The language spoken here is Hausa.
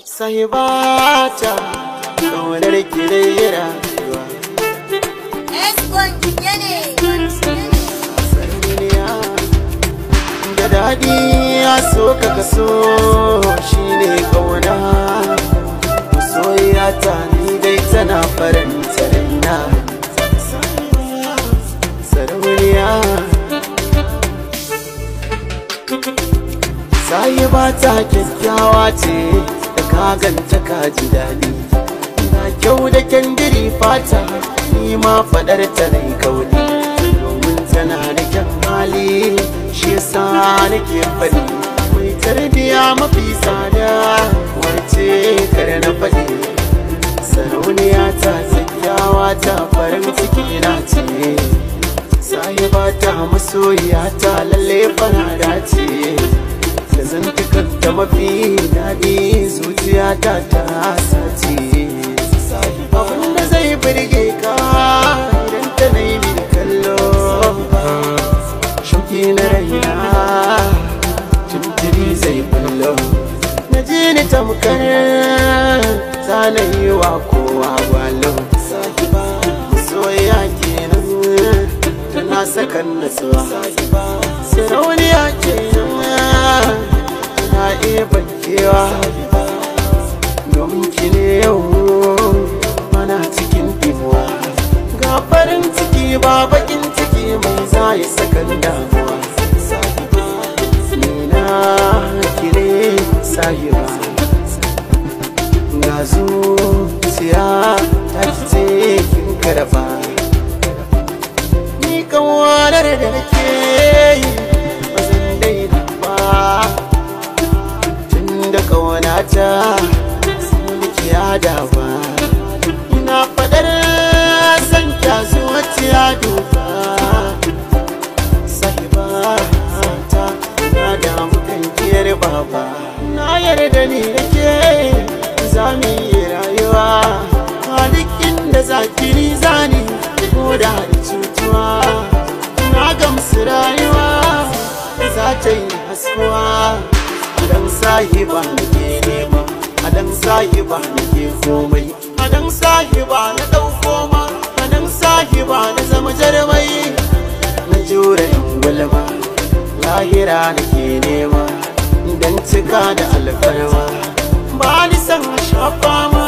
Sahibata, kaunar ki dai rayuwa. Sarniya, da daɗi ya so ka kaso shine kauna. Masoyiya ta ni dai tana faranta raina. Sarniya, Sahibata kyakkyawa ce da ka ganta ka ji daɗi. Na kyau da kyandiri fata ni ma faɗar ta nai kauni. Domin tana da kyan hali shi yasa nake faɗi. Mai tarbiya mafi tsada wace kar na faɗi. Sarauniya ta kyakkyawa ta farin ciki na ce. Sahibata masoyiya ta lalle fara dace. Da zantukan ta mafi daɗi zuciyata ta sace. Abinda zai birge ka idan ta na yi mini kallo. Shauki na raina tuntuni zai bullo. Na ji ni tamkar na yi wa kowa gwalo. Masoyiya kenan tana sakan nasuwa. Sarauniya kenan na iya bankewa. Domin ki ne yau mana cikin dimuwa. Ga farin ciki ba bakin ciki mai za ya sakan damuwa. Ni na ki ne sahiba. Ga zuciya ta ce kin karba. Ni kan walar da nake yi kaunata mulki ya dawa. Ina faɗar san kya zuciya duba. Sahibata na damu kan kiyar baba. Na yarda ni da ke za mu yi rayuwa. A duk inda zaki ni zani ko da cutuwa. Na gamsu rayuwa za ta yi haskuwa. Adan sahiba nake nema, adan sahiba nake komai, adan sahiba na ɗauko ma, adan sahiba na zama jarmai. Na jure gulma, lahira nake nema, dan cika da alfarma. Ba ni san shafa ma